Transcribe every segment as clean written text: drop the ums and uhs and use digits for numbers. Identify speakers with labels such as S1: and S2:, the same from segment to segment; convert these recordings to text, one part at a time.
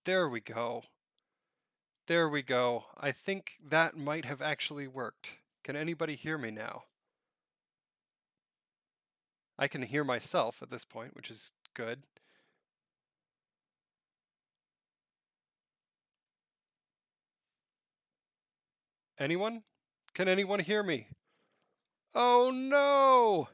S1: There we go. There we go. I think that might have actually worked. Can anybody hear me now? I can hear myself at this point, which is good. Anyone? Can anyone hear me? Oh no!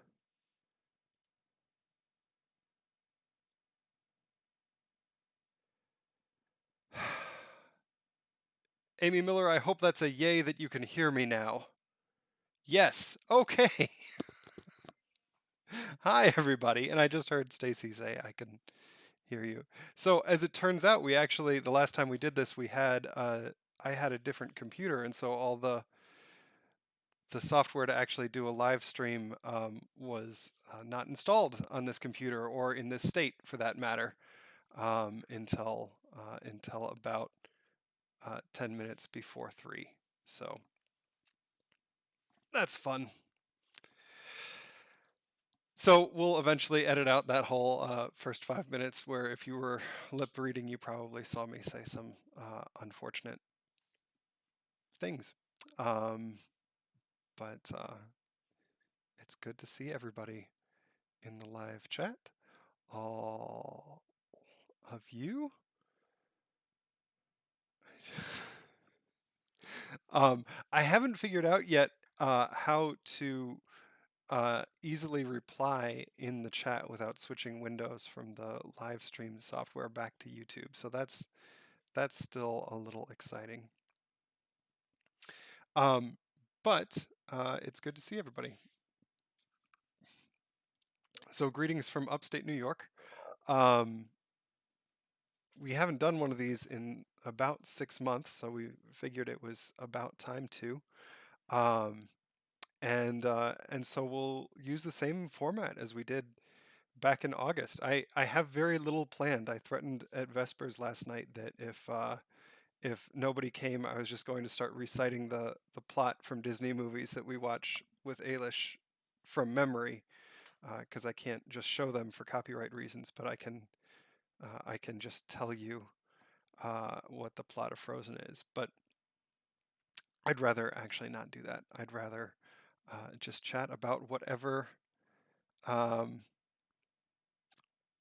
S1: Amy Miller, I hope that's a yay that you can hear me now. Yes. Okay. Hi everybody. And I just heard Stacy say I can hear you. So as it turns out, we actually the last time we did this, I had a different computer, and so all the software to actually do a live stream was not installed on this computer or in this state for that matter until about 10 minutes before 3. So that's fun. So we'll eventually edit out that whole first 5 minutes where if you were lip reading, you probably saw me say some unfortunate things. But it's good to see everybody in the live chat. All of you. I haven't figured out yet how to easily reply in the chat without switching windows from the live stream software back to YouTube. So that's still a little exciting. But it's good to see everybody. So greetings from upstate New York. We haven't done one of these in about 6 months, so we figured it was about time to. Um, and so we'll use the same format as we did back in August. I have very little planned. I threatened at Vespers last night that if nobody came, I was just going to start reciting the plot from Disney movies that we watch with Ailish from memory, because I can't just show them for copyright reasons, but I can just tell you what the plot of Frozen is. But I'd rather actually not do that. I'd rather just chat about um,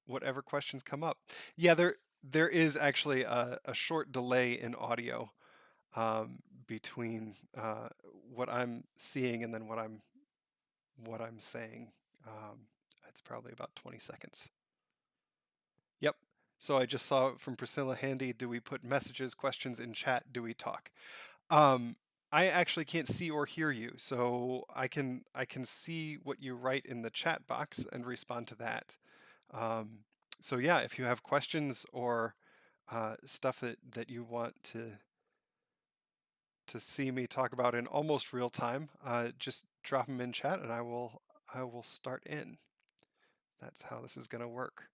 S1: whatever questions come up. Yeah, there is actually a short delay in audio between what I'm seeing and then what I'm saying. It's probably about 20 seconds. Yep. So I just saw from Priscilla Handy, do we put messages, questions in chat? Do we talk? Um, I actually can't see or hear you, so I can see what you write in the chat box and respond to that. Um, so yeah, if you have questions or stuff that you want to see me talk about in almost real time, just drop them in chat and I will start in. That's how this is going to work.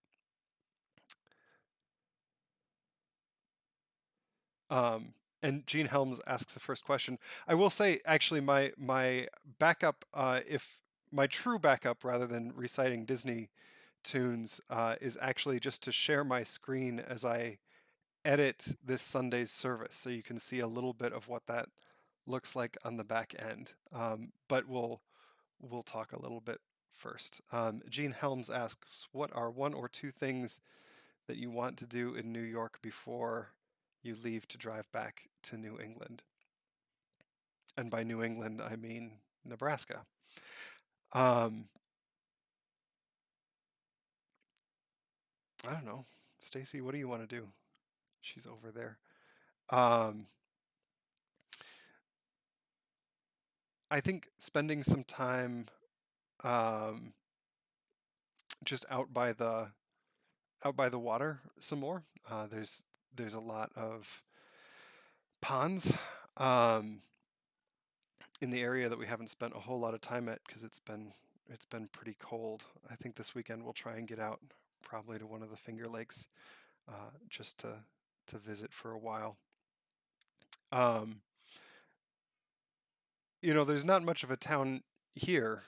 S1: Um, and Gene Helms asks the first question. I will say, actually, my backup, if my true backup, rather than reciting Disney tunes, is actually just to share my screen as I edit this Sunday's service, so you can see a little bit of what that looks like on the back end. But we'll talk a little bit first. Gene Helms asks, "What are one or two things that you want to do in New York before you leave to drive back to New England?" And by New England, I mean Nebraska. Um, I don't know. Stacy, what do you want to do? She's over there. Um, I think spending some time um, just out by the water some more. There's a lot of ponds um, in the area that we haven't spent a whole lot of time at because it's been pretty cold. I think this weekend we'll try and get out probably to one of the Finger Lakes just to visit for a while. Um, there's not much of a town here.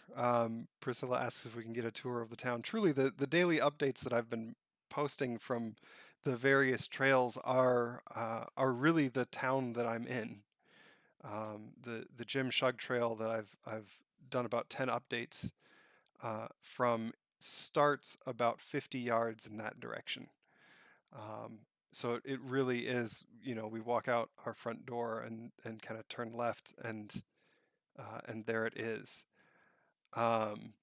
S1: Priscilla asks if we can get a tour of the town. Truly, the daily updates that I've been posting from the various trails are really the town that I'm in. The Jim Shug Trail that I've done about 10 updates from starts about 50 yards in that direction. Um, so it really is, we walk out our front door and kind of turn left, and there it is. Um,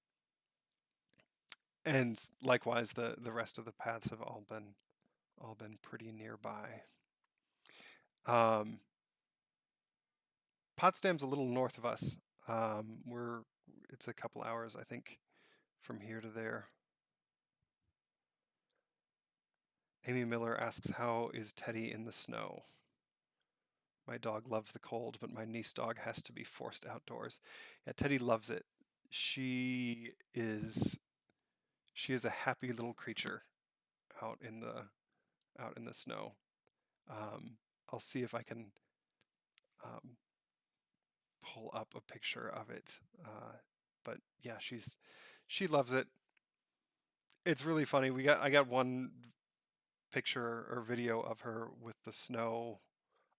S1: and likewise, the rest of the paths have all been pretty nearby. Um, Potsdam's a little north of us. We're It's a couple hours, I think, from here to there. Amy Miller asks, "How is Teddy in the snow?" My dog loves the cold, but my niece dog has to be forced outdoors. Yeah, Teddy loves it. She is she is a happy little creature out in the snow. Um, I'll see if I can um, pull up a picture of it. But yeah, she loves it. It's really funny. I got one picture or video of her with the snow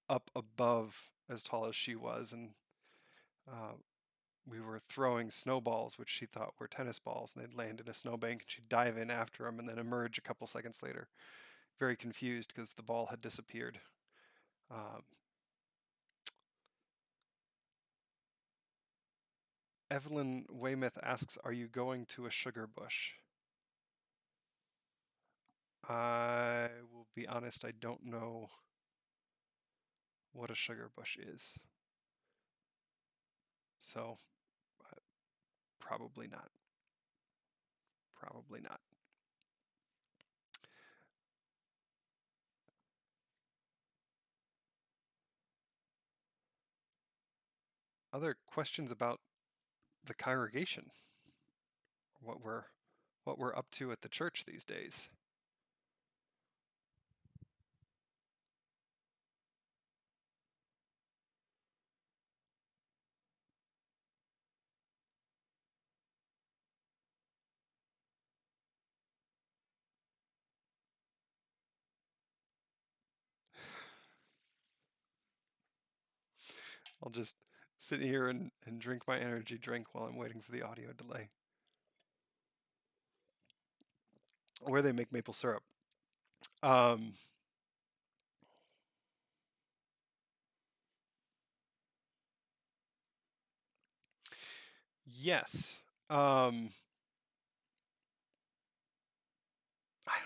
S1: up above as tall as she was, and uh, we were throwing snowballs, which she thought were tennis balls, and they'd land in a snowbank, and she'd dive in after them and then emerge a couple seconds later, very confused because the ball had disappeared. Um, Evelyn Weymouth asks, "Are you going to a sugar bush?" I will be honest, I don't know what a sugar bush is, so probably not. Probably not. Other questions about the congregation, what we're what we're up to at the church these days. I'll just sit here and drink my energy drink while I'm waiting for the audio delay. Where they make maple syrup. Um, yes. I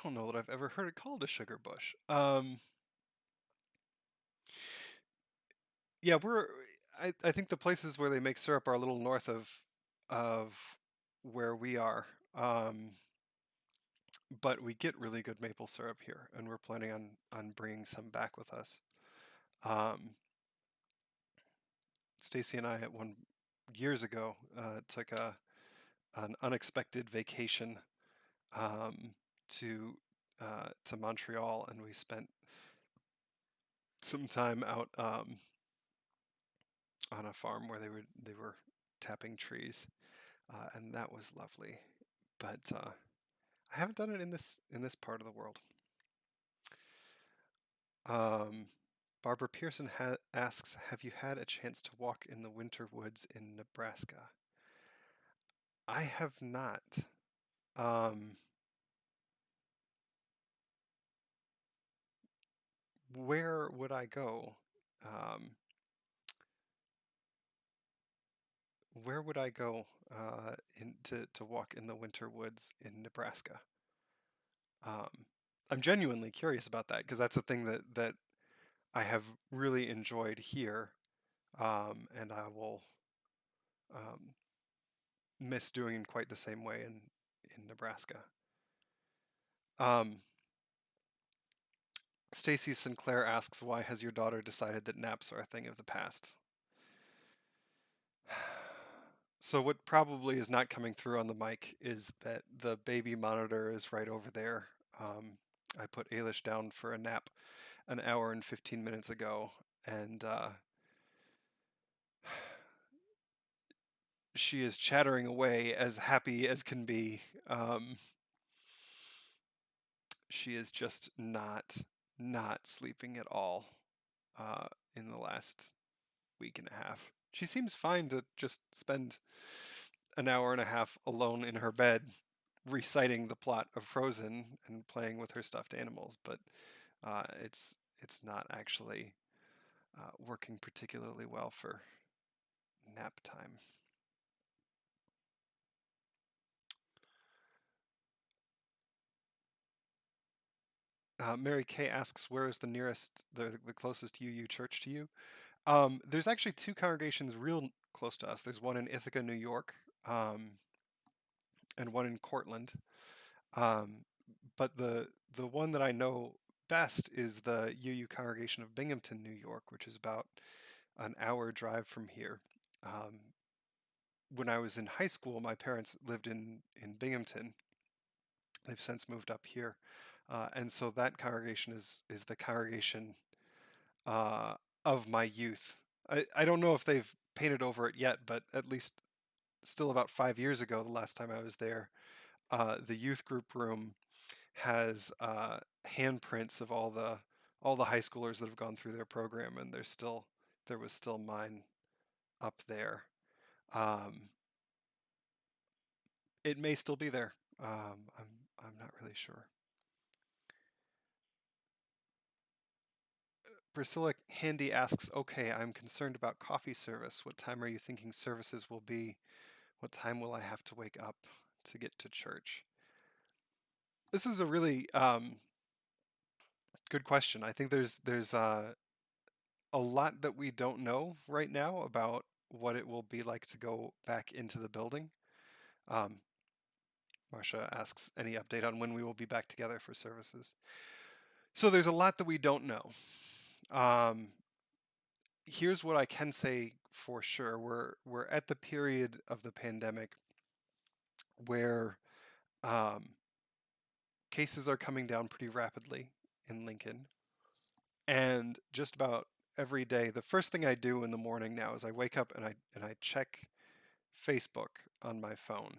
S1: don't know that I've ever heard it called a sugar bush. Yeah, I think the places where they make syrup are a little north of where we are. But we get really good maple syrup here, and we're planning on bringing some back with us. Um, Stacy and I at one years ago took an unexpected vacation um, to Montreal, and we spent some time out on a farm where they were tapping trees, and that was lovely. But I haven't done it in this part of the world. Um, Barbara Pearson asks, "Have you had a chance to walk in the winter woods in Nebraska?" I have not. Um, where would I go? Um, where would I go to walk in the winter woods in Nebraska? Um, I'm genuinely curious about that because that's a thing that I have really enjoyed here, and I will um, miss doing in quite the same way in Nebraska. Um, Stacy Sinclair asks, "Why has your daughter decided that naps are a thing of the past?" So what probably is not coming through on the mic is that the baby monitor is right over there. I put Ailish down for a nap an hour and 15 minutes ago, and she is chattering away as happy as can be. she is just not sleeping at all uh, in the last week and a half. She seems fine to just spend an hour and a half alone in her bed reciting the plot of Frozen and playing with her stuffed animals, but it's not actually working particularly well for nap time. Mary Kay asks, "Where is the nearest, the closest UU church to you?" There's actually two congregations real close to us. There's one in Ithaca, New York, and one in Cortland. Um, but the one that I know best is the UU congregation of Binghamton, New York, which is about an hour drive from here. Um, when I was in high school, my parents lived in Binghamton. They've since moved up here, and so that congregation is the congregation uh, of my youth. I don't know if they've painted over it yet, but at least still about 5 years ago, the last time I was there, the youth group room has handprints of all the high schoolers that have gone through their program, and there was still mine up there. Um, it may still be there. I'm not really sure. Priscilla Handy asks, "Okay, I'm concerned about coffee service. What time are you thinking services will be? What time will I have to wake up to get to church?" This is a really good question. I think there's a lot that we don't know right now about what it will be like to go back into the building. Um, Marcia asks, "Any update on when we will be back together for services?" So there's a lot that we don't know. Um, Here's what I can say for sure: we're at the period of the pandemic where um, cases are coming down pretty rapidly in Lincoln, and just about every day, the first thing I do in the morning now is I wake up and I check Facebook on my phone,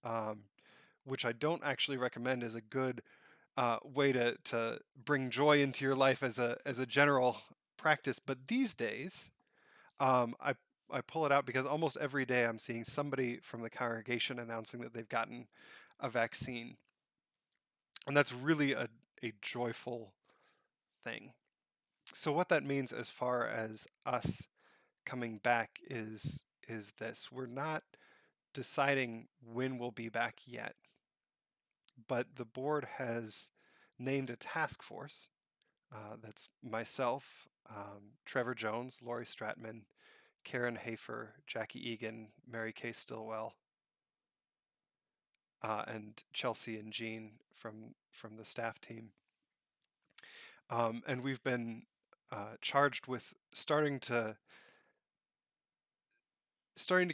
S1: um, which I don't actually recommend as a good way to bring joy into your life as a general practice. But these days, um, I I pull it out because almost every day I'm seeing somebody from the congregation announcing that they've gotten a vaccine, and that's really a joyful thing. So what that means as far as us coming back is this: we're not deciding when we'll be back yet, but the board has named a task force. That's myself, Trevor Jones, Lori Stratman, Karen Hafer, Jackie Egan, Mary Kay Stillwell, and Chelsea and Jean from the staff team. And we've been charged with starting to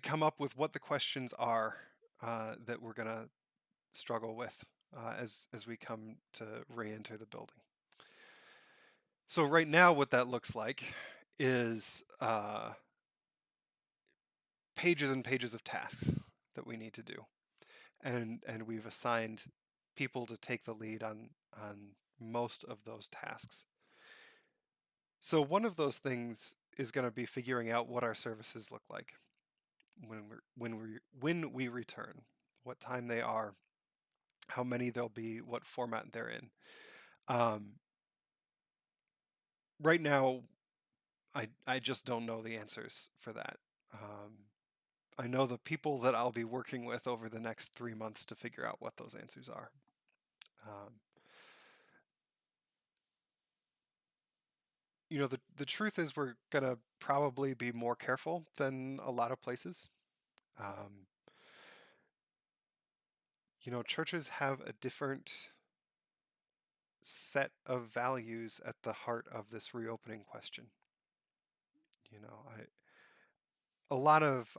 S1: come up with what the questions are that we're going to struggle with as we come to re-enter the building. So right now, what that looks like is pages and pages of tasks that we need to do, and we've assigned people to take the lead on most of those tasks. So one of those things is going to be figuring out what our services look like when we return, what time they are, how many there'll be, what format they're in. Um, right now, I just don't know the answers for that. I know the people that I'll be working with over the next 3 months to figure out what those answers are. Um, the truth is we're gonna probably be more careful than a lot of places. Um, churches have a different set of values at the heart of this reopening question. A lot of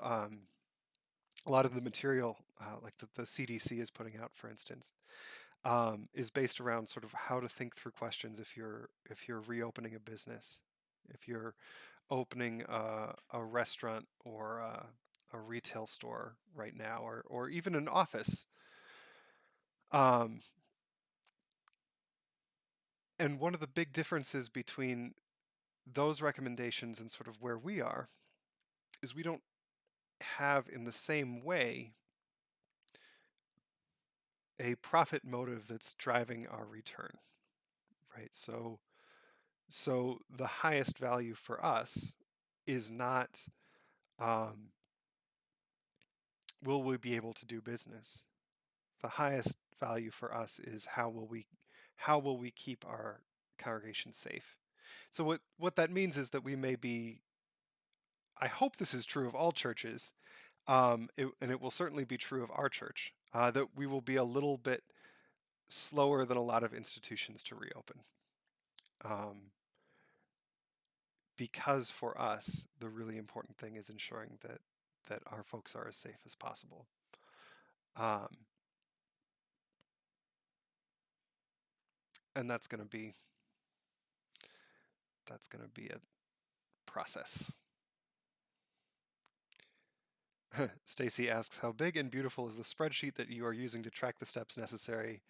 S1: a lot of the material, like the CDC is putting out, for instance, is based around sort of how to think through questions if you're reopening a business, if you're opening a restaurant or a retail store right now, or even an office. Um, And one of the big differences between those recommendations and sort of where we are is we don't have in the same way a profit motive that's driving our return, right? So the highest value for us is not um, will we be able to do business. The highest value for us is how will we keep our congregation safe. So what that means is that we may be. I hope this is true of all churches, and it will certainly be true of our church. That we will be a little bit slower than a lot of institutions to reopen. Um, because for us, the really important thing is ensuring that our folks are as safe as possible. Um, and that's going to be a process. Stacy asks, how big and beautiful is the spreadsheet that you are using to track the steps necessary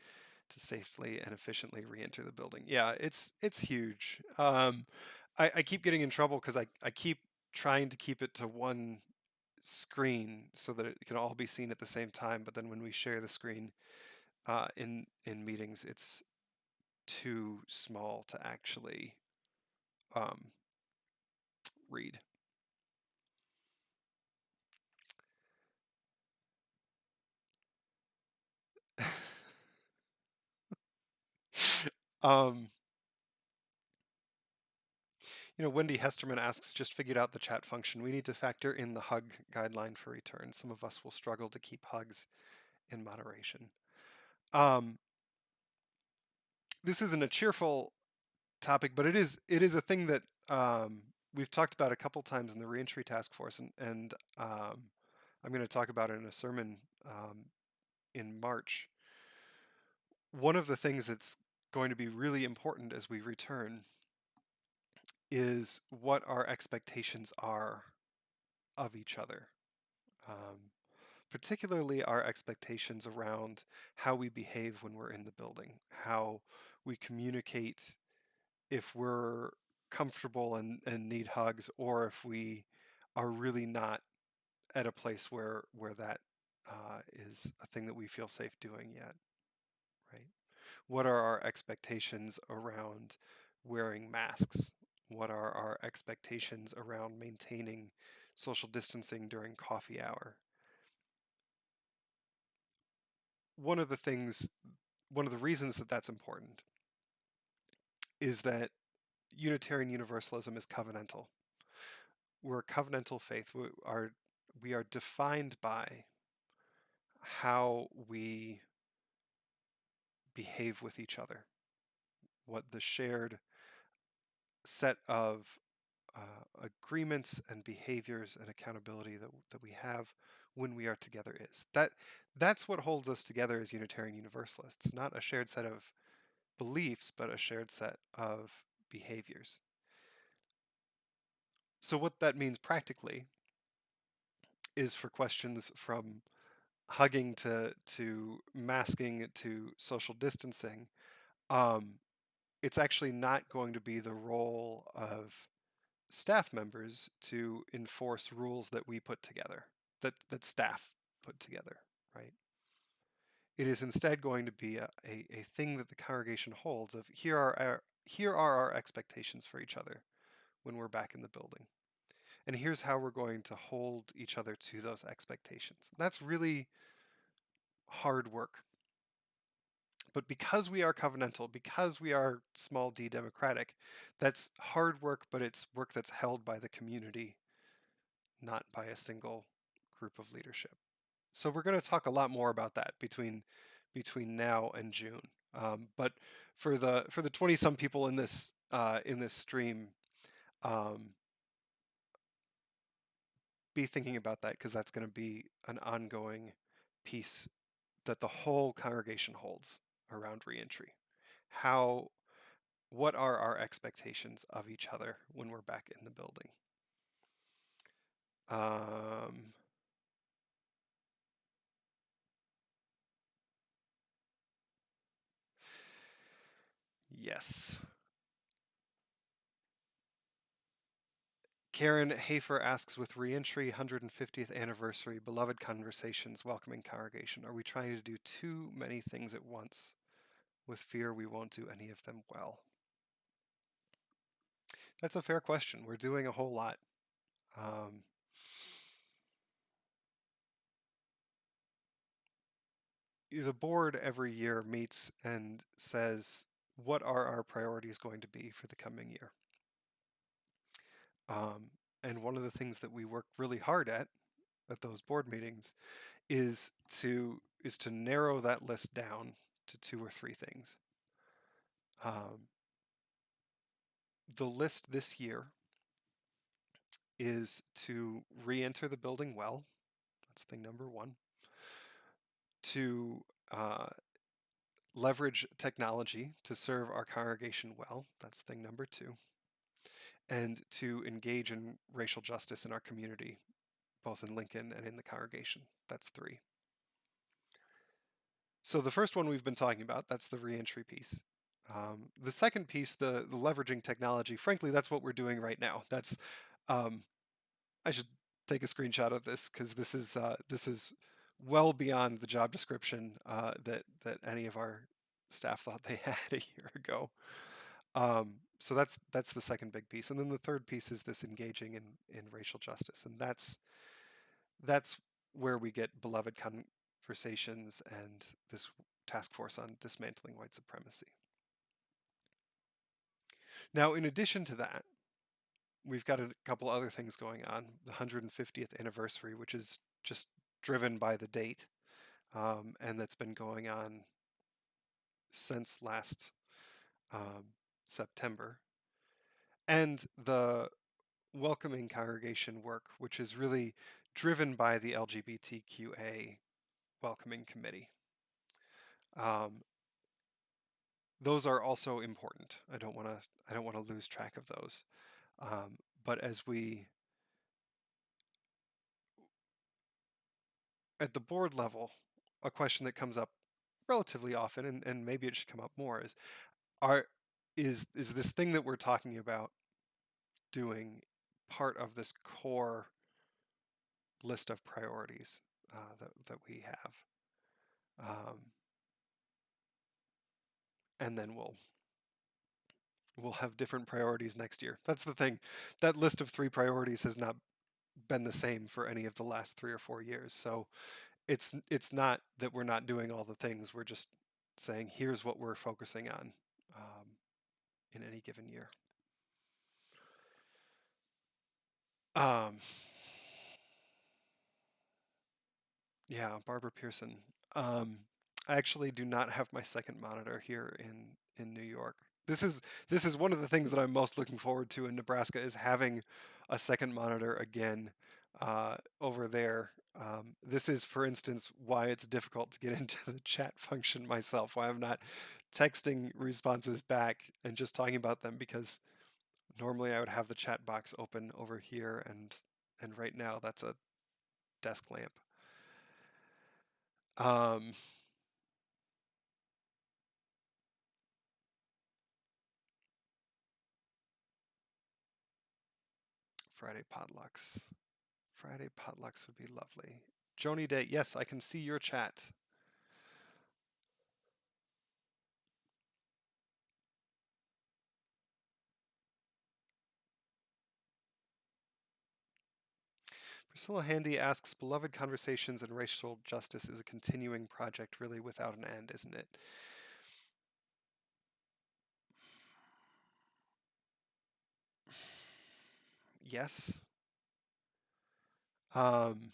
S1: to safely and efficiently re-enter the building? Yeah, it's huge. I keep getting in trouble because I keep trying to keep it to one screen so that it can all be seen at the same time. But then when we share the screen in meetings, it's too small to actually um, read. um, Wendy Hesterman asks, just figured out the chat function. We need to factor in the hug guideline for return. Some of us will struggle to keep hugs in moderation. Um, this isn't a cheerful topic, but it is a thing that we've talked about a couple times in the reentry task force, and I'm going to talk about it in a sermon in March. One of the things that's going to be really important as we return is what our expectations are of each other, particularly our expectations around how we behave when we're in the building, how we communicate if we're comfortable and need hugs, or if we are really not at a place where that is a thing that we feel safe doing yet, right? What are our expectations around wearing masks? What are our expectations around maintaining social distancing during coffee hour? One of the things, one of the reasons that that's important is that Unitarian Universalism is covenantal. We're a covenantal faith. We are defined by how we behave with each other, what the shared set of agreements and behaviors and accountability that we have when we are together is. That's what holds us together as Unitarian Universalists, not a shared set of beliefs, but a shared set of behaviors. So what that means practically is for questions from hugging to masking to social distancing, um, it's actually not going to be the role of staff members to enforce rules that we put together, that staff put together, right? It is instead going to be a thing that the congregation holds of here are our expectations for each other when we're back in the building. And here's how we're going to hold each other to those expectations. That's really hard work. But because we are covenantal, because we are small d democratic, that's hard work, but it's work that's held by the community, not by a single group of leadership. So we're going to talk a lot more about that between now and June. But for the 20 some people in this stream, um, be thinking about that, because that's going to be an ongoing piece that the whole congregation holds around reentry. What are our expectations of each other when we're back in the building? Um, Yes. Karen Hafer asks, with reentry 150th anniversary, beloved conversations, welcoming congregation, are we trying to do too many things at once with fear we won't do any of them well? That's a fair question. We're doing a whole lot. Um, the board every year meets and says, what are our priorities going to be for the coming year? Um, and one of the things that we work really hard at those board meetings is to narrow that list down to two or three things. The list this year is to re-enter the building well. That's thing number one. To leverage technology to serve our congregation well. That's thing number two. And to engage in racial justice in our community, both in Lincoln and in the congregation. That's three. So the first one we've been talking about, that's the reentry piece. The second piece, the leveraging technology, frankly, that's what we're doing right now. That's um, I should take a screenshot of this because this is well beyond the job description that any of our staff thought they had a year ago. So that's the second big piece, and then the third piece is this engaging in racial justice, and that's where we get beloved conversations and this task force on dismantling white supremacy. Now, in addition to that, we've got a couple other things going on. The 150th anniversary, which is just driven by the date, and that's been going on since last um, September, and the welcoming congregation work, which is really driven by the LGBTQA welcoming committee. Um, those are also important. I don't want to lose track of those. But as we at the board level, a question that comes up relatively often, and maybe it should come up more, are is this thing that we're talking about doing part of this core list of priorities that we have, and then we'll have different priorities next year. That's the thing. That list of three priorities has not been the same for any of the last 3 or 4 years. So it's not that we're not doing all the things. We're just saying here's what we're focusing on in any given year. Um, yeah, Barbara Pearson. Um, I actually do not have my second monitor here in New York. This is one of the things that I'm most looking forward to in Nebraska is having a second monitor again over there. This is, for instance, why it's difficult to get into the chat function myself. Why I'm not texting responses back and just talking about them because normally I would have the chat box open over here and right now that's a desk lamp. Um, Friday potlucks. Friday potlucks would be lovely. Joni Day, yes, I can see your chat. Priscilla Handy asks, beloved conversations and racial justice is a continuing project, really without an end, isn't it? Yes. Um,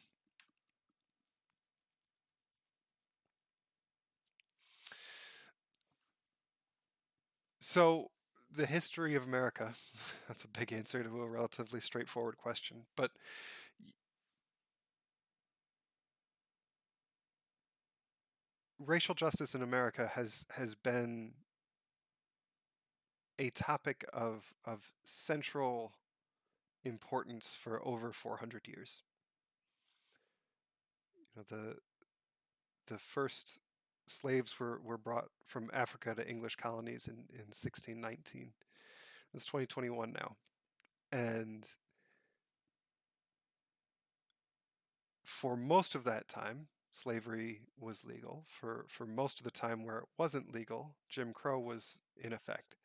S1: so the history of America, that's a big answer to a relatively straightforward question, but racial justice in America has been a topic of central importance for over 400 years. You know, the first slaves were brought from Africa to English colonies in 1619. It's 2021 now. And for most of that time, slavery was legal. For most of the time where it wasn't legal, Jim Crow was in effect.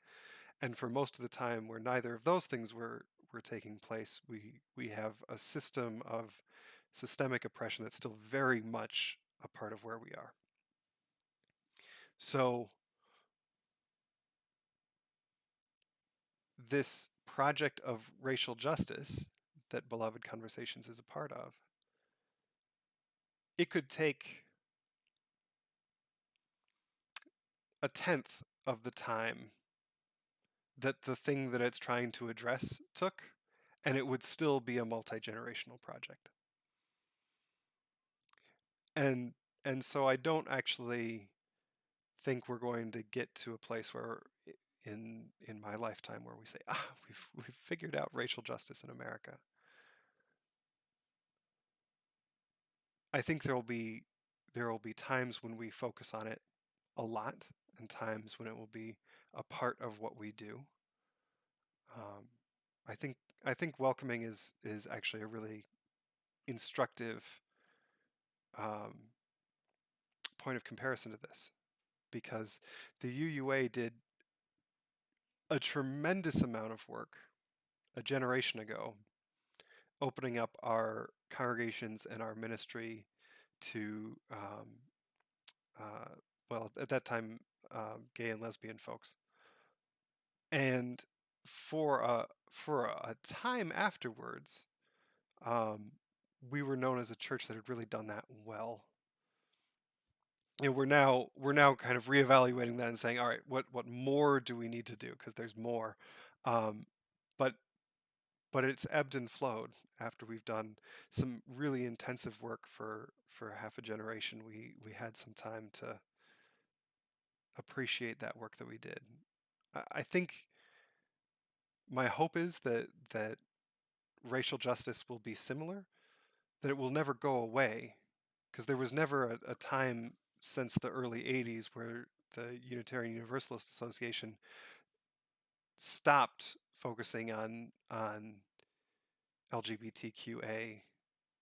S1: And for most of the time where neither of those things were taking place, we have a system of systemic oppression that's still very much a part of where we are. So this project of racial justice that Beloved Conversations is a part of, it could take a tenth of the time that the thing that it's trying to address took, and it would still be a multi-generational project. And and so I don't actually think we're going to get to a place where in my lifetime where we say, we've figured out racial justice in America. I think there will be times when we focus on it a lot, and times when it will be a part of what we do. Um, I think I think welcoming is actually a really instructive um, point of comparison to this, because the UUA did a tremendous amount of work a generation ago, opening up our congregations and our ministry to, uh, well, at that time, gay and lesbian folks. And for a time afterwards, um, we were known as a church that had really done that well. And we're now kind of reevaluating that and saying, all right, what more do we need to do? Because there's more. Um, but but it's ebbed and flowed after we've done some really intensive work for half a generation. We had some time to appreciate that work that we did. I think my hope is that racial justice will be similar, that it will never go away, because there was never a time since the early 80s where the Unitarian Universalist Association stopped focusing on LGBTQA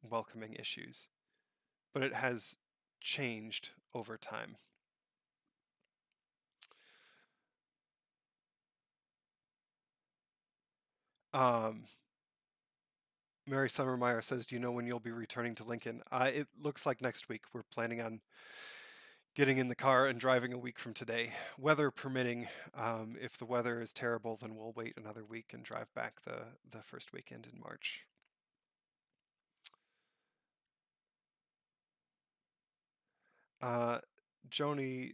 S1: welcoming issues, but it has changed over time. Um, Mary Summermeyer says, "Do you know when you'll be returning to Lincoln?" It looks like next week. We're planning on getting in the car and driving a week from today, weather permitting. If the weather is terrible, then we'll wait another week and drive back the first weekend in March. Uh, Joni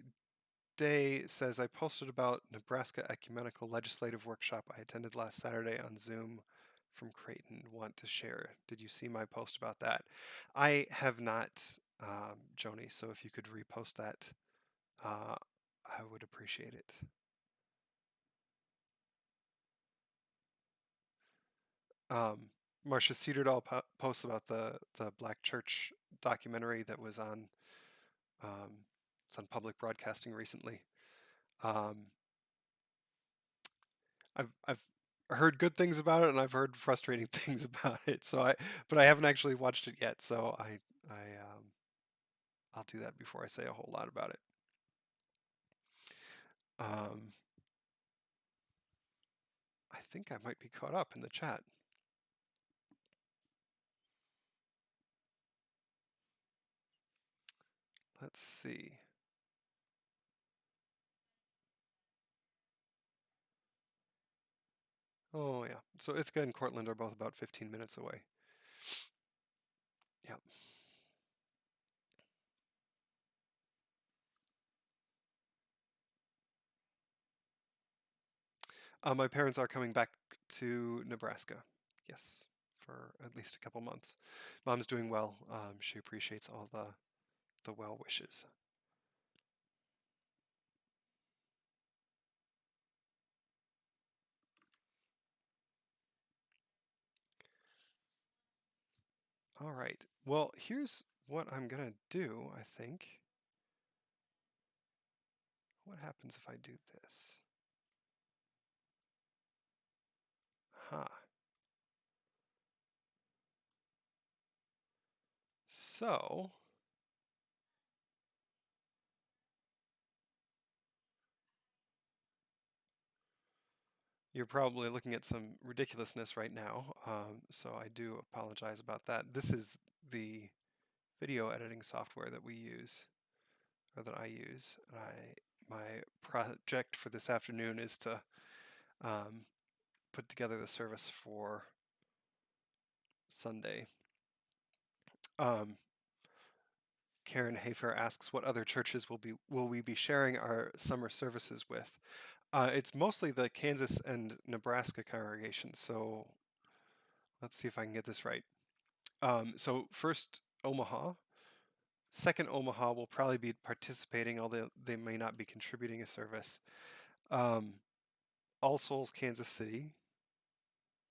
S1: Day says, I posted about Nebraska Ecumenical Legislative Workshop I attended last Saturday on Zoom from Creighton. Want to share? Did you see my post about that? I have not, Joni, so if you could repost that, I would appreciate it. Um, Marcia Cedardahl posts about the Black Church documentary that was on it's on public broadcasting recently. Um, I've heard good things about it, and I've heard frustrating things about it. But I haven't actually watched it yet. So I'll do that before I say a whole lot about it. Um, I think I might be caught up in the chat. Let's see. Oh yeah. So Ithaca and Cortland are both about 15 minutes away. Yeah. My parents are coming back to Nebraska. Yes, for at least a couple months. Mom's doing well. She appreciates all the well wishes. All right. Well, here's what I'm gonna do, I think. What happens if I do this? Huh. So you're probably looking at some ridiculousness right now, so I do apologize about that. This is the video editing software that we use, or that I use. My project for this afternoon is to put together the service for Sunday. Karen Hafer asks, what other churches will we be sharing our summer services with? It's mostly the Kansas and Nebraska congregations. So let's see if I can get this right. So first Omaha, second Omaha will probably be participating, although they may not be contributing a service. All Souls, Kansas City,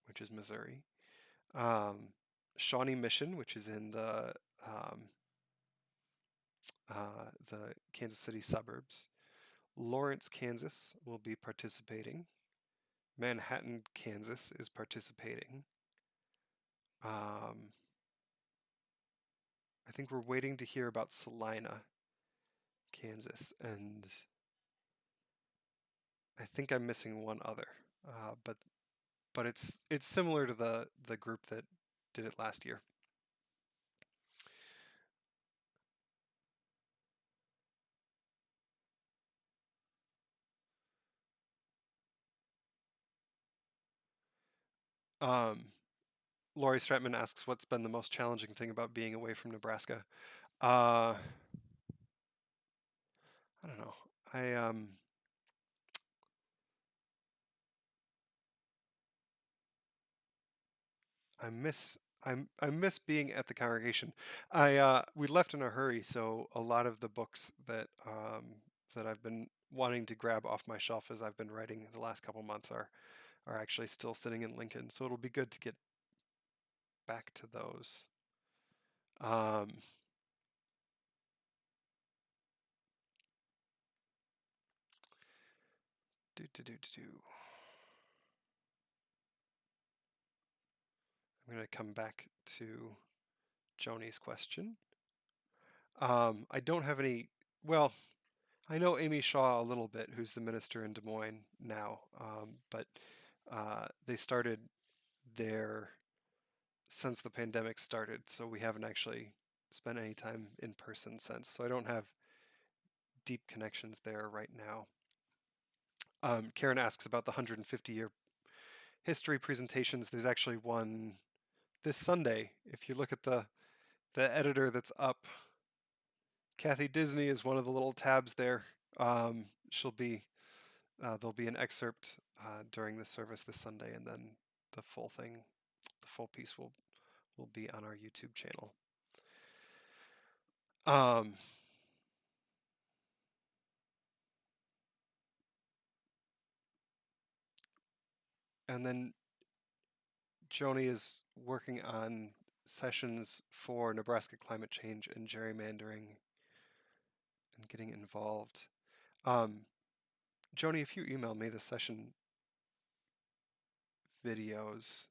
S1: which is Missouri. Shawnee Mission, which is in the Kansas City suburbs. Lawrence, Kansas will be participating. Manhattan, Kansas is participating. I think we're waiting to hear about Salina, Kansas, and I think I'm missing one other, but it's similar to the group that did it last year. Laurie Stratman asks, what's been the most challenging thing about being away from Nebraska? I don't know. I miss being at the congregation. We left in a hurry, so a lot of the books that I've been wanting to grab off my shelf as I've been writing the last couple months are actually still sitting in Lincoln. So it'll be good to get back to those. Do do do do do. I'm going to come back to Joni's question. I don't have any. Well, I know Amy Shaw a little bit, who's the minister in Des Moines now, but they started there since the pandemic started, so we haven't actually spent any time in person since. So I don't have deep connections there right now. Karen asks about the 150-year history presentations. There's actually one this Sunday. If you look at the editor that's up, Kathy Disney is one of the little tabs there. There'll be an excerpt during the service this Sunday, and then the full piece will be on our YouTube channel. And then Joni is working on sessions for Nebraska climate change and gerrymandering and getting involved. Joni, if you email me the session videos,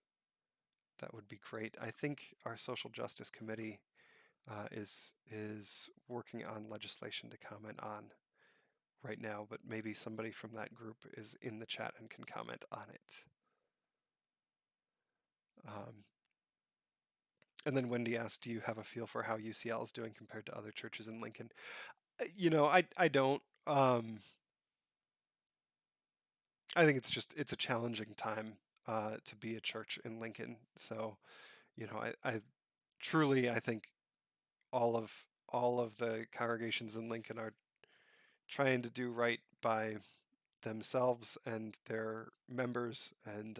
S1: that would be great. I think our social justice committee is working on legislation to comment on right now, but maybe somebody from that group is in the chat and can comment on it. And then Wendy asked, do you have a feel for how UCL is doing compared to other churches in Lincoln? I don't. I think it's a challenging time to be a church in Lincoln. So, I truly, I think all of the congregations in Lincoln are trying to do right by themselves and their members, and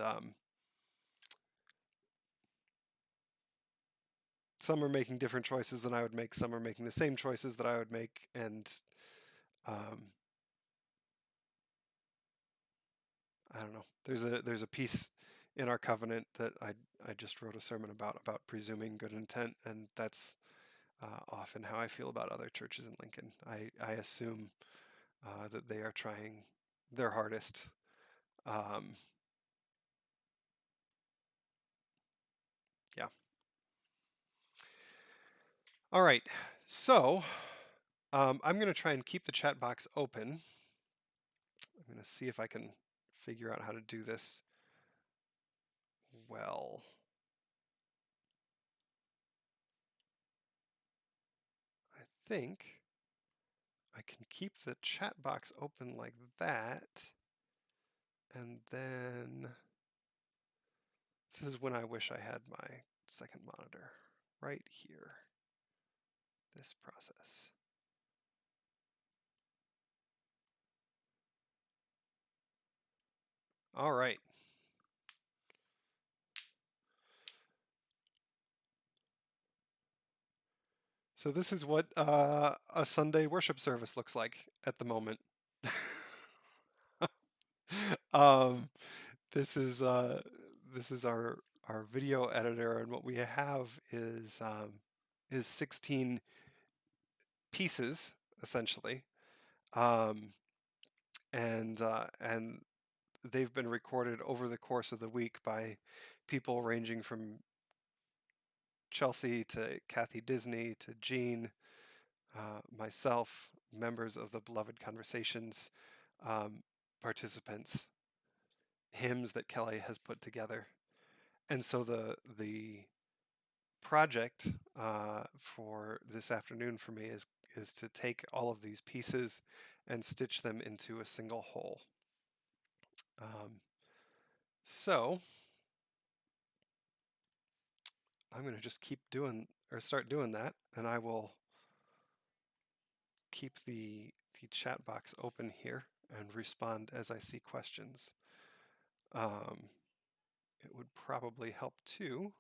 S1: some are making different choices than I would make. Some are making the same choices that I would make, and I don't know. There's a piece in our covenant that I just wrote a sermon about presuming good intent, and that's often how I feel about other churches in Lincoln. I assume that they are trying their hardest. Yeah. All right. So I'm going to try and keep the chat box open. I'm going to see if I can figure out how to do this well. I think I can keep the chat box open like that. And then this is when I wish I had my second monitor right here. This process. All right. So this is what a Sunday worship service looks like at the moment. um, this is our video editor, and what we have is 16 pieces essentially, um, and they've been recorded over the course of the week by people ranging from Chelsea to Kathy Disney to Jean, myself, members of the Beloved Conversations, participants, hymns that Kelly has put together. And so the project for this afternoon for me is to take all of these pieces and stitch them into a single whole. So I'm going to just keep doing or start doing that, and I will keep the chat box open here and respond as I see questions. It would probably help too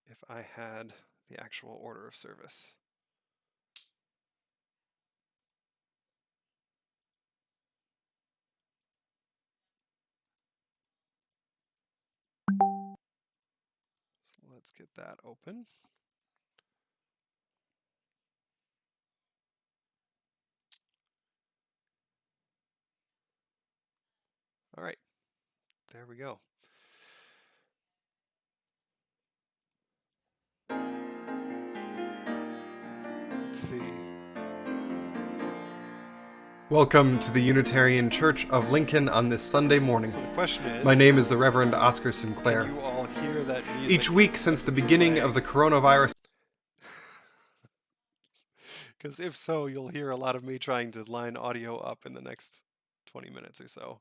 S1: if I had the actual order of service. So let's get that open. All right, there we go. Let's see. Welcome to the Unitarian Church of Lincoln on this Sunday morning. So the question is, my name is the Reverend Oscar Sinclair. Can you all hear that music? Each week since the beginning of the coronavirus, because if so, you'll hear a lot of me trying to line audio up in the next 20 minutes or so.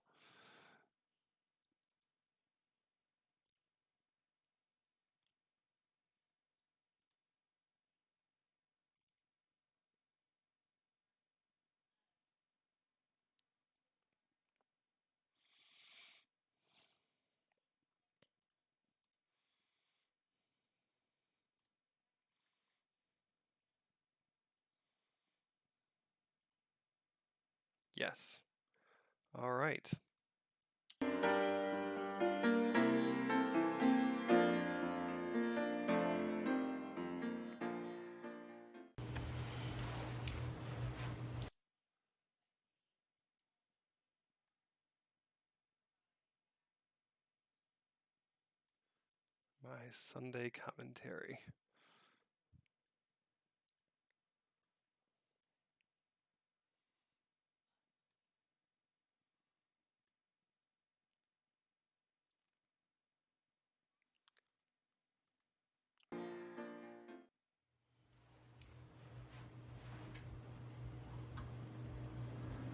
S1: Yes. All right. My Sunday commentary.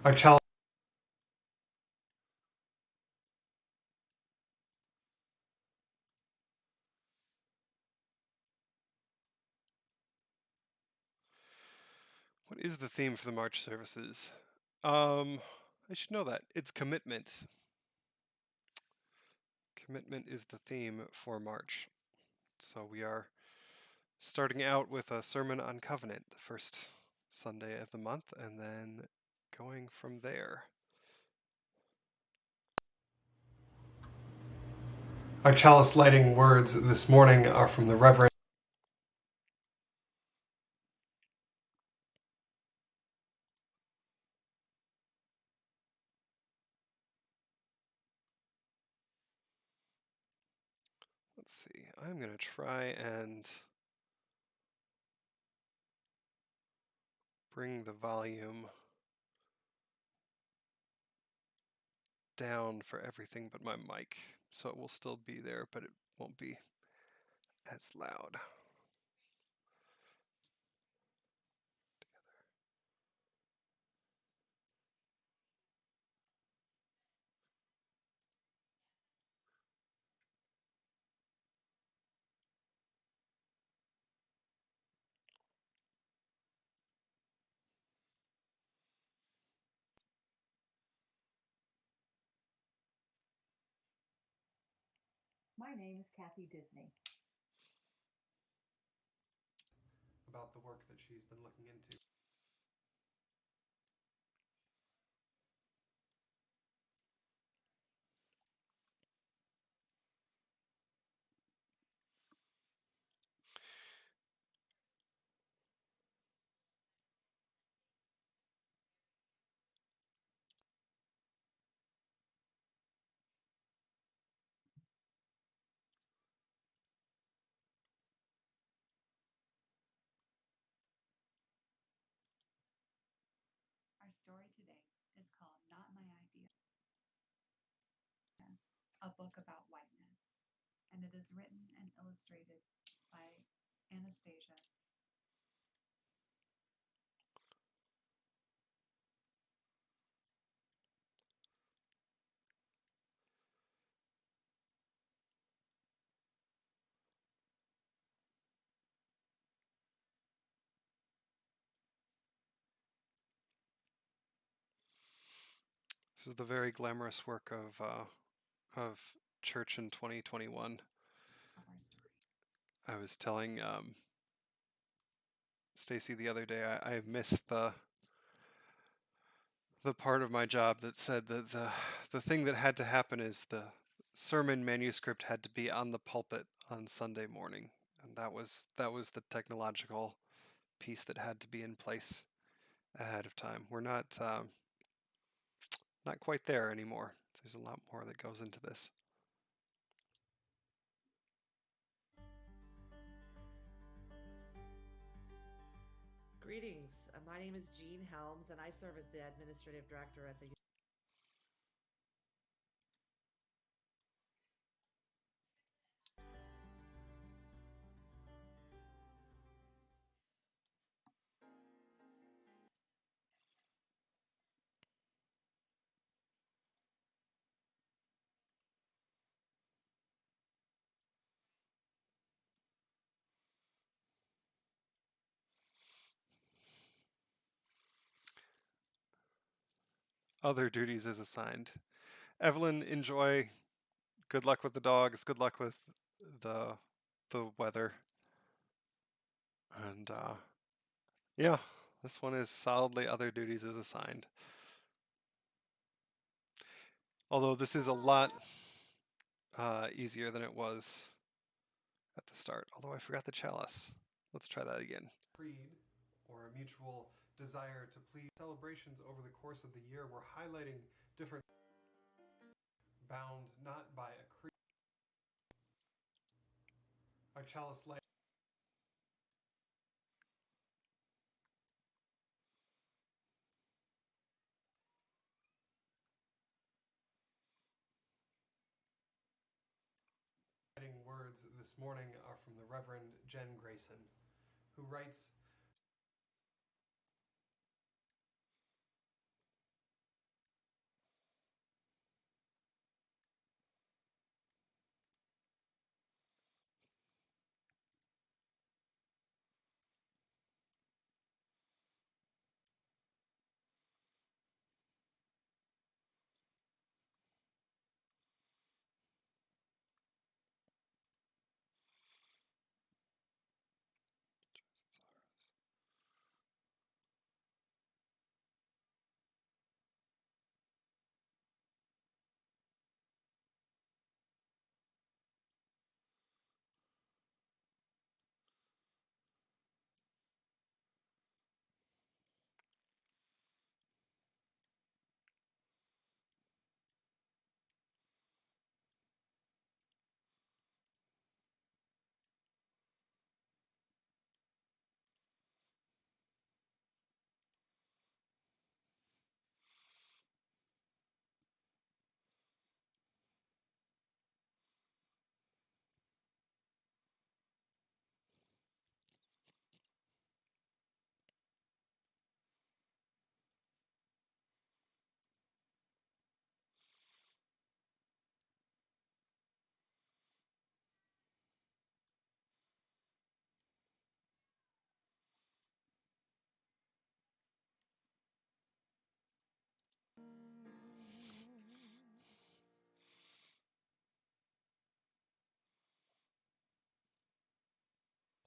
S1: Our challenge. What is the theme for the March services? I should know that. It's commitment. Commitment is the theme for March. So we are starting out with a sermon on covenant, the first Sunday of the month, and then going from there. Our chalice lighting words this morning are from the Reverend. let's see. I'm going to try and bring the volume down for everything but my mic, so it will still be there, but it won't be as loud.
S2: My name is Kathy Disney.
S1: About the work that she's been looking into.
S2: Our story today is called Not My Idea, a book about whiteness, and it is written and illustrated by Anastasia.
S1: This is the very glamorous work of church in 2021.
S2: Of our story.
S1: I was telling Stacy the other day I missed the part of my job that said that the thing that had to happen is the sermon manuscript had to be on the pulpit on Sunday morning, and that was the technological piece that had to be in place ahead of time. We're not quite there anymore. There's a lot more that goes into this.
S3: Greetings. My name is Jean Helms, and I serve as the administrative director at the
S1: Other duties is assigned. Evelyn, enjoy. Good luck with the dogs. Good luck with the weather. And yeah, this one is solidly other duties is assigned. Although this is a lot easier than it was at the start. Although I forgot the chalice. Let's try that again. Creed, or a mutual desire to please. Celebrations over the course of the year, we're highlighting different bound not by a creed. Our chalice light. Words this morning are from the Reverend Jen Grayson, who writes,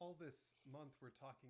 S1: All this month we're talking.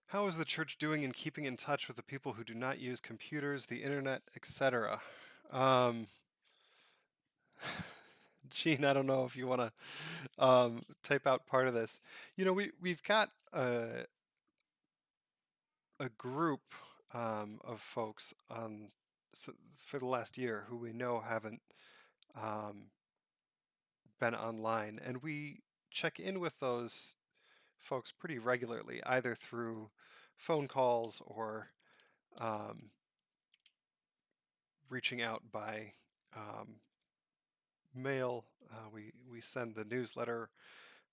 S1: How is the church doing in keeping in touch with the people who do not use computers, the internet, etc.? Um, Gene, I don't know if you want to type out part of this. You know, we've got a group of folks for the last year who we know haven't um, been online, and we check in with those folks pretty regularly, either through phone calls or um, reaching out by um, mail. We send the newsletter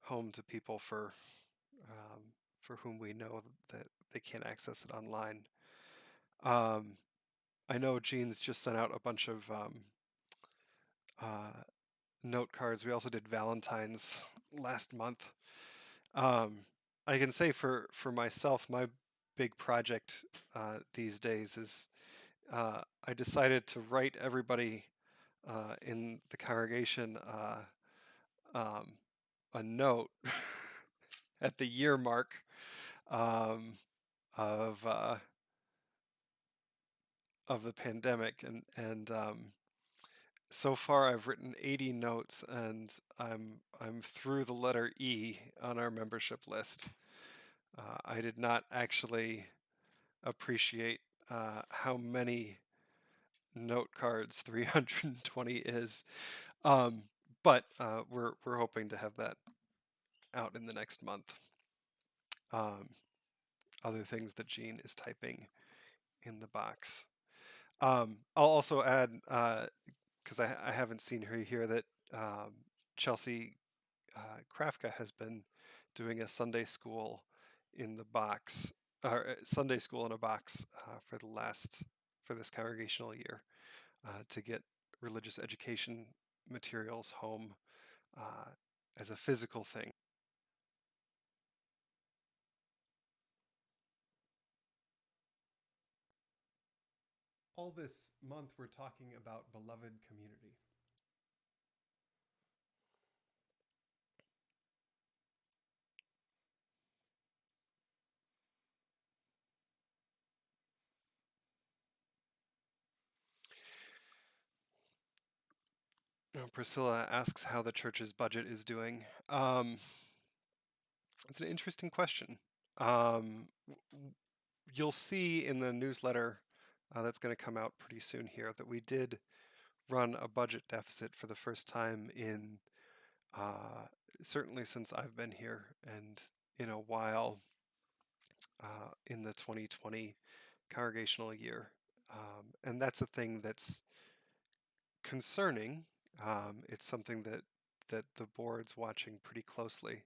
S1: home to people for whom we know that they can't access it online. Um, I know Gene's just sent out a bunch of uh, note cards. We also did Valentine's last month. Um, I can say for myself, my big project these days is I decided to write everybody in the congregation um, a note at the year mark um, of uh, of the pandemic, and so far I've written 80 notes, and I'm through the letter E on our membership list. I did not actually appreciate how many note cards 320 is, um, but we're hoping to have that out in the next month. Um, Other things that Gene is typing in the box. I'll also add, because I haven't seen her here, that Chelsea Krafka has been doing a Sunday school in the box, or Sunday school in a box for this congregational year to get religious education materials home as a physical thing. All this month we're talking about beloved community. Priscilla asks how the church's budget is doing. It's an interesting question. You'll see in the newsletter that's going to come out pretty soon here that we did run a budget deficit for the first time in uh, certainly since I've been here, and in a while in the 2020 congregational year. And that's a thing that's concerning. It's something that the board's watching pretty closely,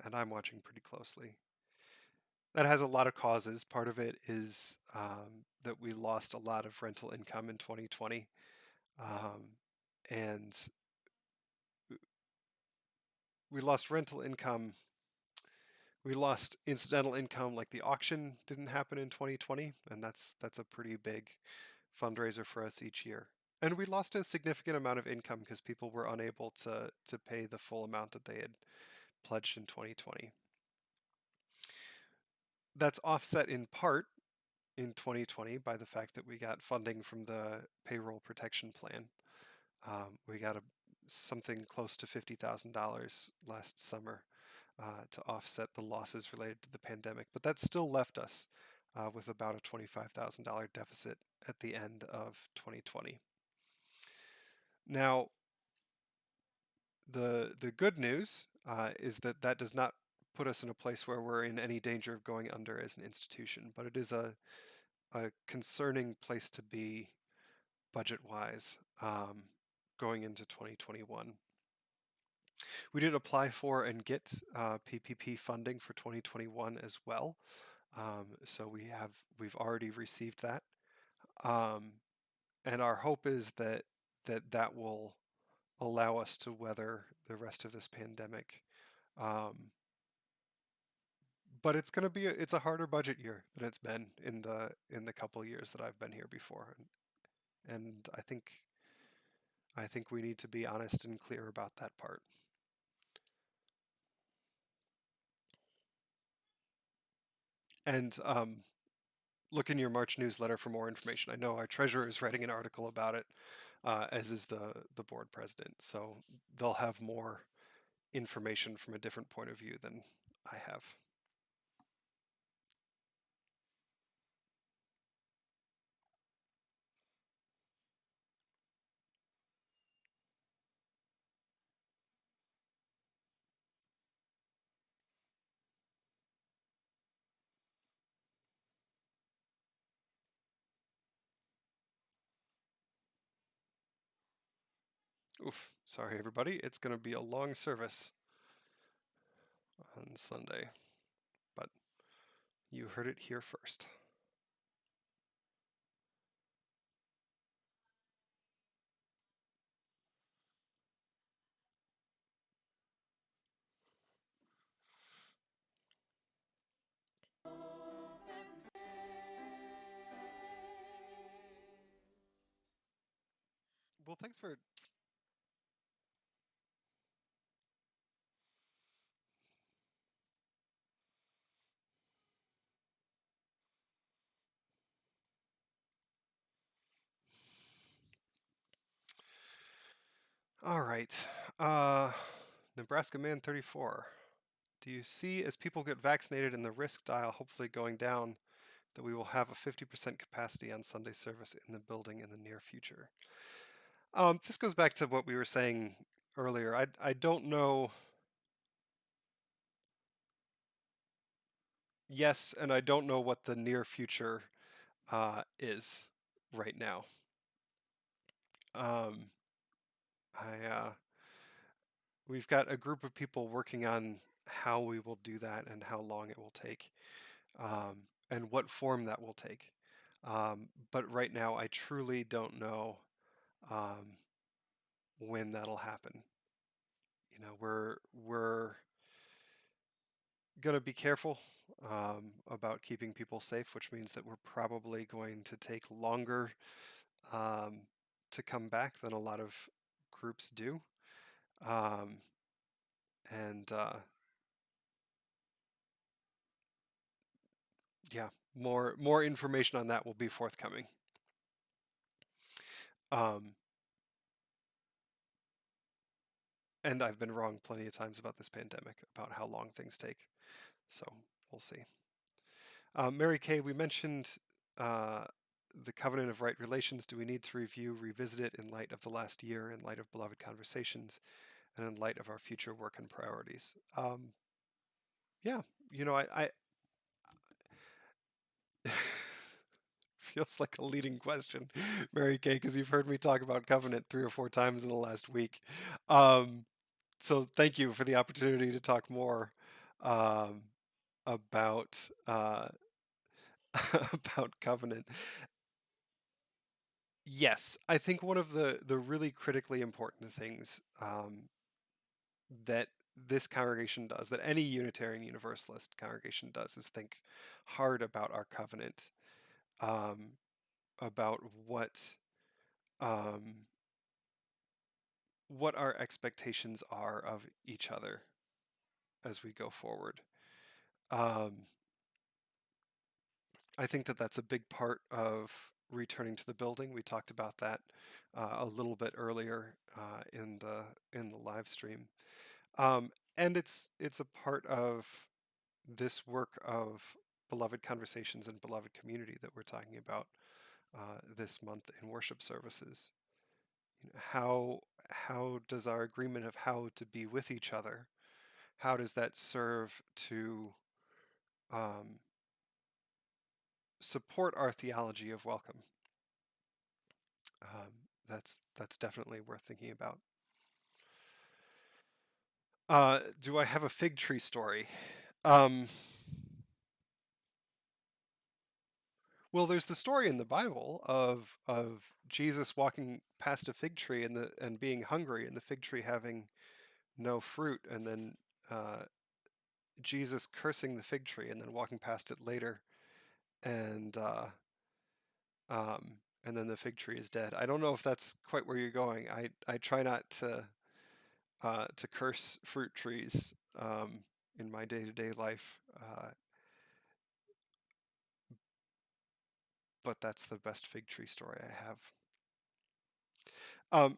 S1: and I'm watching pretty closely. That has a lot of causes. Part of it is that we lost a lot of rental income in 2020, and we lost rental income. We lost incidental income, like the auction didn't happen in 2020, and that's a pretty big fundraiser for us each year. And we lost a significant amount of income because people were unable to pay the full amount that they had pledged in 2020. That's offset in part in 2020 by the fact that we got funding from the payroll protection plan. We got something close to $50,000 last summer to offset the losses related to the pandemic, but that still left us with about a $25,000 deficit at the end of 2020. Now, the good news is that does not put us in a place where we're in any danger of going under as an institution, but it is a concerning place to be budget-wise going into 2021. We did apply for and get PPP funding for 2021 as well. So we've already received that. Um, and our hope is that will allow us to weather the rest of this pandemic. Um, but it's a harder budget year than it's been in the couple years that I've been here before, and I think we need to be honest and clear about that part. And look in your March newsletter for more information. I know our treasurer is writing an article about it, as is the board president. So they'll have more information from a different point of view than I have. Oof, sorry everybody. It's going to be a long service on Sunday, but you heard it here first. Well, thanks for. All right. Nebraska Man 34. Do you see, as people get vaccinated and the risk dial hopefully going down, that we will have a 50% capacity on Sunday service in the building in the near future? This goes back to what we were saying earlier. I don't know. Yes, and I don't know what the near future is right now. Um, I we've got a group of people working on how we will do that and how long it will take, and what form that will take. But right now, I truly don't know um, when that'll happen. You know, we're gonna be careful about keeping people safe, which means that we're probably going to take longer um, to come back than a lot of groups do. Um, and yeah, more information on that will be forthcoming. Um, and I've been wrong plenty of times about this pandemic, about how long things take. So we'll see. Mary Kay, we mentioned uh, the covenant of right relations. Do we need to revisit it in light of the last year, in light of beloved conversations, and in light of our future work and priorities? Yeah, you know, feels like a leading question, Mary Kay, because you've heard me talk about covenant 3 or 4 times in the last week. Um, so thank you for the opportunity to talk more um, about about covenant. Yes, I think one of the really critically important things that this congregation does, that any Unitarian Universalist congregation does, is think hard about our covenant, um, about um, what our expectations are of each other as we go forward. Um, I think that that's a big part of returning to the building. We talked about that a little bit earlier in the live stream, and it's a part of this work of beloved conversations and beloved community that we're talking about this month in worship services. You know, how does our agreement of how to be with each other, how does that serve to um, support our theology of welcome? That's definitely worth thinking about. Do I have a fig tree story? Um, well, there's the story in the Bible of Jesus walking past a fig tree and being hungry, and the fig tree having no fruit, and then uh, Jesus cursing the fig tree, and then walking past it later, and and then the fig tree is dead. I don't know if that's quite where you're going. I try not to curse fruit trees in my day-to-day life, but that's the best fig tree story I have.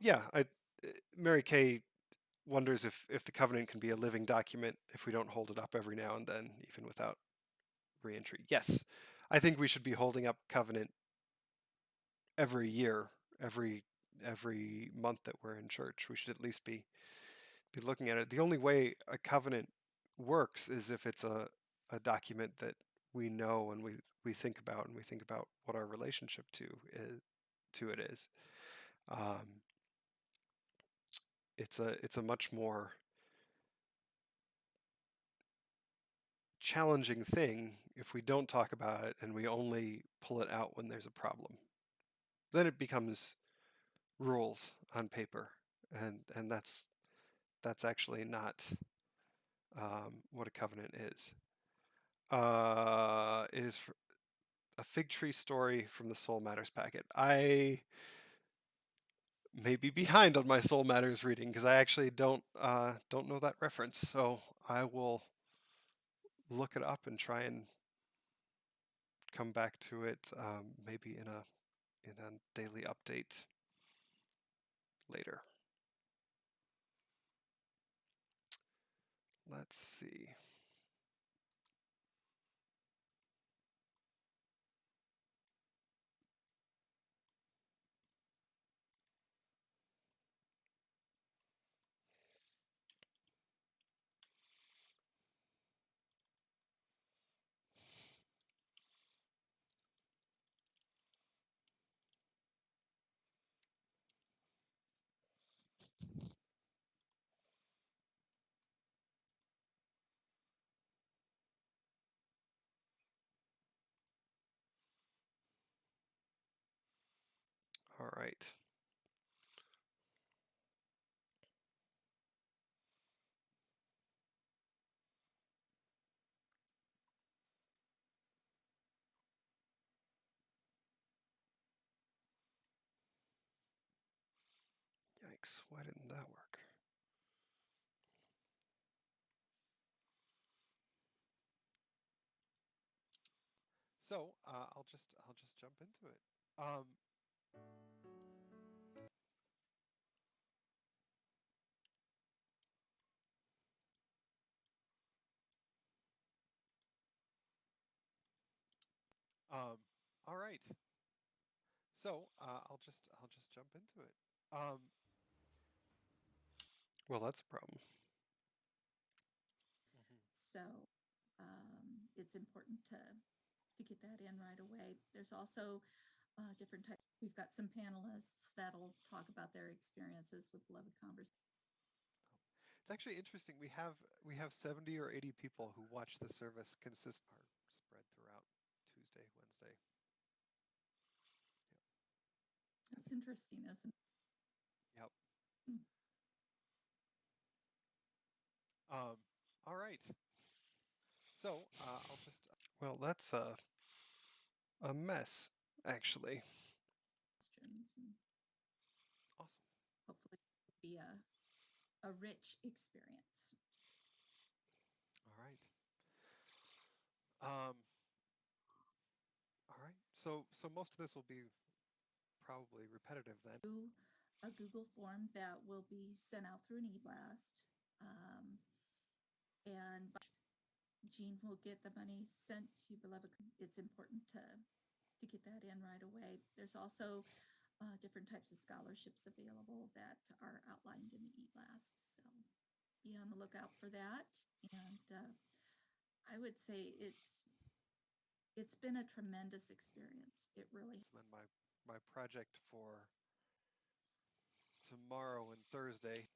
S1: Yeah, Mary Kay wonders if the covenant can be a living document if we don't hold it up every now and then, even without reentry. Yes, I think we should be holding up covenant every year, every every month that we're in church. We should at least be looking at it. The only way a covenant works is if it's a document that we know and we think about, and we think about what our relationship to it is. Um, it's a much more challenging thing if we don't talk about it and we only pull it out when there's a problem. Then it becomes rules on paper, and that's actually not what a covenant is. It is a fig tree story from the Soul Matters packet. I may be behind on my Soul Matters reading because I actually don't know that reference, so I will look it up and try and come back to it maybe in a daily update later. Let's see. All right. Yikes! Why didn't that work? So I'll just jump into it. Um, all right. So I'll just jump into it. Well, that's a problem. Mhm.
S4: So it's important to get that in right away. There's also different types. We've got some panelists that'll talk about their experiences with beloved conversation.
S1: It's actually interesting. We have 70 or 80 people who watch the service are spread throughout Tuesday, Wednesday.
S4: It's interesting, isn't it?
S1: Yep.
S4: Hmm.
S1: Um, all right. So I'll just. Well, that's a mess, actually.
S4: Questions and
S1: Awesome.
S4: hopefully it'll be a rich experience.
S1: All right. Um, all right. So most of this will be probably repetitive then.
S4: Through a Google form that will be sent out through an e-blast. Um, and Jean will get the money sent to beloved. It's important to get that in right away. There's also different types of scholarships available that are outlined in the e-blast. So be on the lookout for that. And I would say it's been a tremendous experience. It really.
S1: And then my project for tomorrow and Thursday.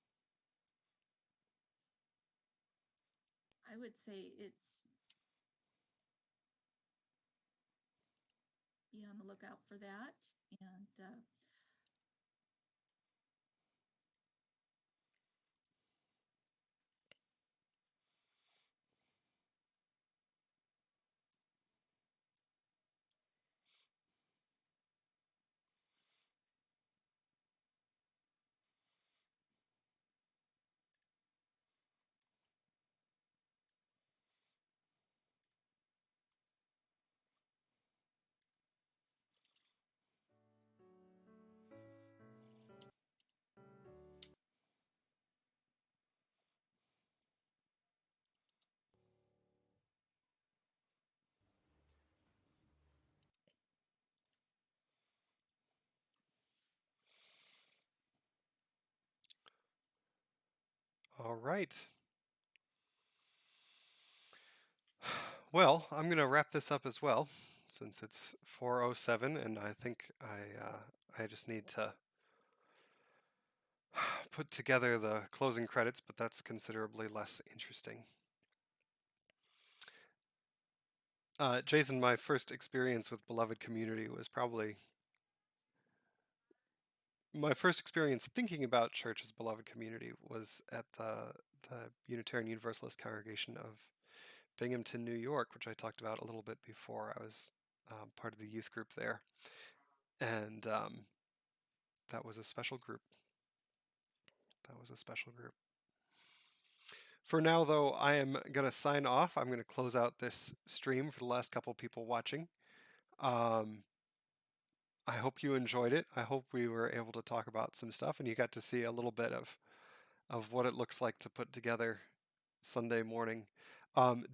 S4: I would say it's be on the lookout for that. And
S1: All right. Well, I'm going to wrap this up as well, since it's 4:07, and I think I just need to put together the closing credits, but that's considerably less interesting. Jason, my first experience with Beloved Community was probably my first experience thinking about church as Beloved Community was at the Unitarian Universalist congregation of Binghamton, New York, which I talked about a little bit before. I was part of the youth group there, and that was a special group. That was a special group. For now, though, I am going to sign off. I'm going to close out this stream for the last couple people watching. I hope you enjoyed it. I hope we were able to talk about some stuff and you got to see a little bit of what it looks like to put together Sunday morning.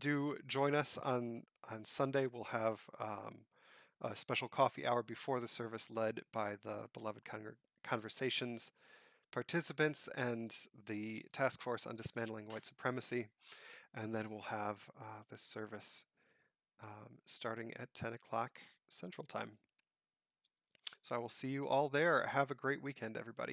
S1: Do join us on Sunday. We'll have a special coffee hour before the service led by the Beloved Conversations participants and the Task Force on Dismantling White Supremacy. And then we'll have this service starting at 10 o'clock Central Time. So I will see you all there. Have a great weekend, everybody.